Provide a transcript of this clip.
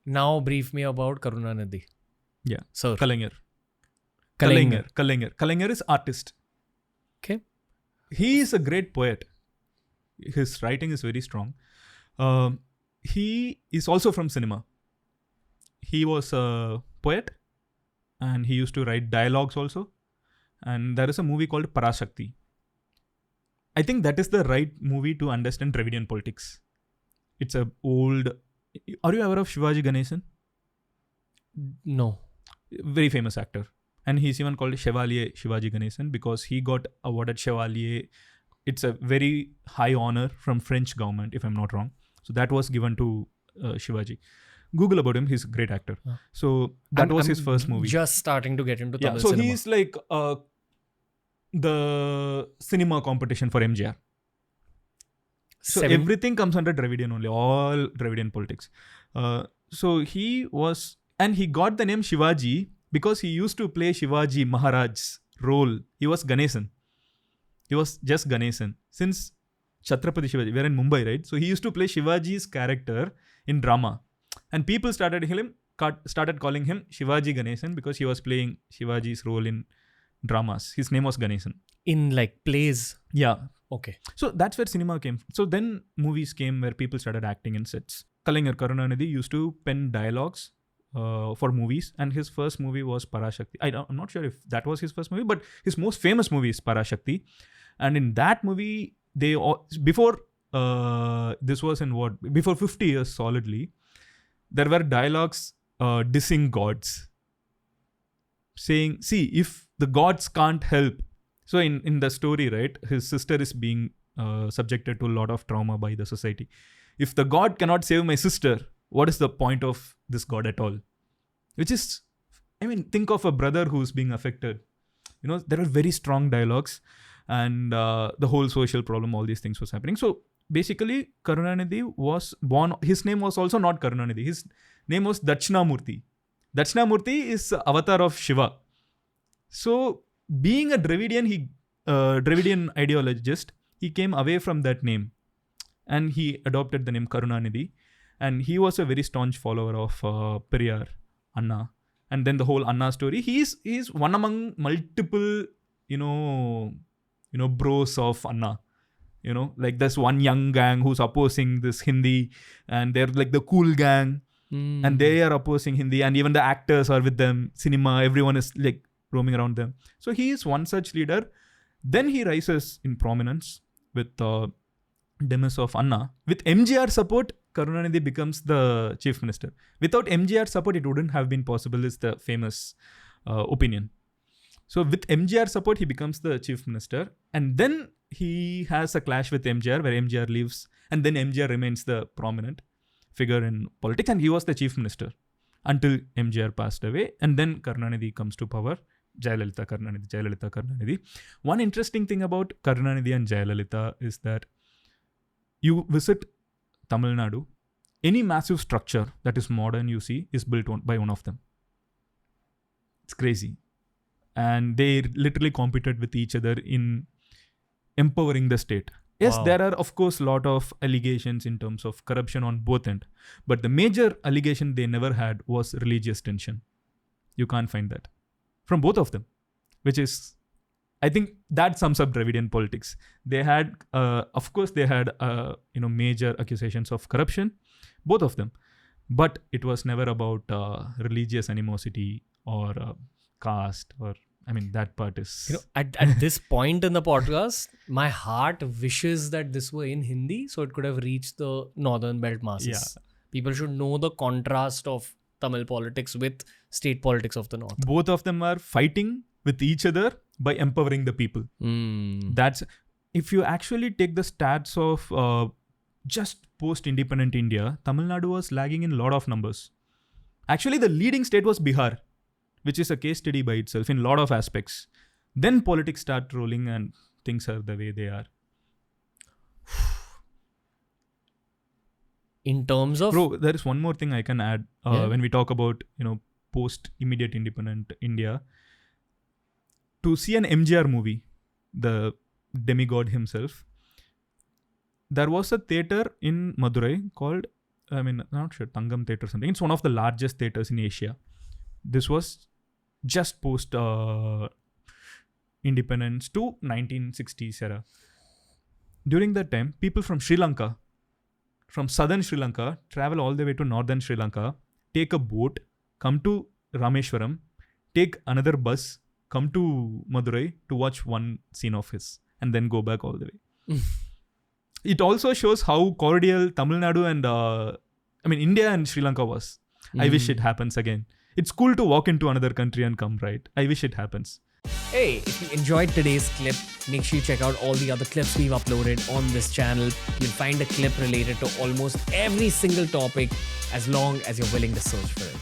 Now brief me about Karunanidhi. Yeah. Sir. Kalaignar. Kalaignar. Kalaignar is artist. Okay. He is a great poet. His writing is very strong. He is also from cinema. He was a poet and he used to write dialogues also. And there is a movie called Parashakti. I think that is the right movie to understand Dravidian politics. It's a old... Are you aware of Shivaji Ganesan? No. Very famous actor. And he's even called Chevalier Shivaji Ganesan because he got awarded Chevalier. It's a very high honor from French government, if I'm not wrong. So that was given to Shivaji. Google about him. He's a great actor. So that was his first movie. Just starting to get into Tamil so cinema. He's like the cinema competition for MGR. So everything comes under Dravidian only. All Dravidian politics. So he was... And he got the name Shivaji because he used to play Shivaji Maharaj's role. He was Ganesan. He was just Ganesan. Since Chhatrapati Shivaji, we're in Mumbai, right? So he used to play Shivaji's character in drama. And people started calling him Shivaji Ganesan because he was playing Shivaji's role in dramas. His name was Ganesan. In like plays? Yeah. Okay. So that's where cinema came. So then movies came where people started acting in sets. Kalaignar Karunanidhi used to pen dialogues for movies, and his first movie was Parashakti. I'm not sure if that was his first movie, but his most famous movie is Parashakti. And in that movie, before 50 years solidly, there were dialogues dissing gods, saying, see, if the gods can't help. So in the story, right, his sister is being subjected to a lot of trauma by the society. If the god cannot save my sister, what is the point of this god at all? Which is, think of a brother who's being affected. There are very strong dialogues, and the whole social problem, all these things was happening. So basically, Karunanidhi was born, his name was also not Karunanidhi. His name was Dakshinamurti. Dakshinamurti is avatar of Shiva. So being a Dravidian, Dravidian ideologist, he came away from that name and he adopted the name Karunanidhi. And he was a very staunch follower of Periyar, Anna. And then the whole Anna story. He's one among multiple, bros of Anna. Like there's one young gang who's opposing this Hindi, and they're like the cool gang, and they are opposing Hindi, and even the actors are with them. Cinema, everyone is like roaming around them. So he is one such leader. Then he rises in prominence with demise of Anna. With MGR support, Karunanidhi becomes the chief minister. Without MGR support, it wouldn't have been possible, is the famous opinion. So with MGR support, he becomes the chief minister. And then he has a clash with MGR, where MGR leaves. And then MGR remains the prominent figure in politics. And he was the chief minister until MGR passed away. And then Karunanidhi comes to power. Jayalalitha Karunanidhi. One interesting thing about Karunanidhi and Jayalalitha is that you visit Tamil Nadu, any massive structure that is modern you see is built by one of them. It's crazy. And they literally competed with each other in empowering the state. Yes, There are of course a lot of allegations in terms of corruption on both ends. But the major allegation they never had was religious tension. You can't find that from both of them, which is, I think that sums up Dravidian politics. They had, major accusations of corruption, both of them. But it was never about religious animosity or caste or, that part is... At this point in the podcast, my heart wishes that this were in Hindi so it could have reached the northern belt masses. Yeah. People should know the contrast of Tamil politics with state politics of the north. Both of them are fighting with each other by empowering the people. That's, if you actually take the stats of just post-independent India, Tamil Nadu was lagging in a lot of numbers. Actually, the leading state was Bihar, which is a case study by itself in a lot of aspects. Then politics start rolling and things are the way they are. In terms of... Bro, there is one more thing I can add when we talk about, post-immediate independent India. To see an MGR movie, the demigod himself, there was a theatre in Madurai called not sure, Tangam Theatre or something. It's one of the largest theatres in Asia. This was just post independence to 1960s era. During that time, people from Sri Lanka, from southern Sri Lanka, travel all the way to northern Sri Lanka, take a boat, come to Rameshwaram, take another bus, come to Madurai to watch one scene of his, and then go back all the way. It also shows how cordial Tamil Nadu and India and Sri Lanka was. I wish it happens again. It's cool to walk into another country and come, right? I wish it happens. Hey, if you enjoyed today's clip, make sure you check out all the other clips we've uploaded on this channel. You'll find a clip related to almost every single topic as long as you're willing to search for it.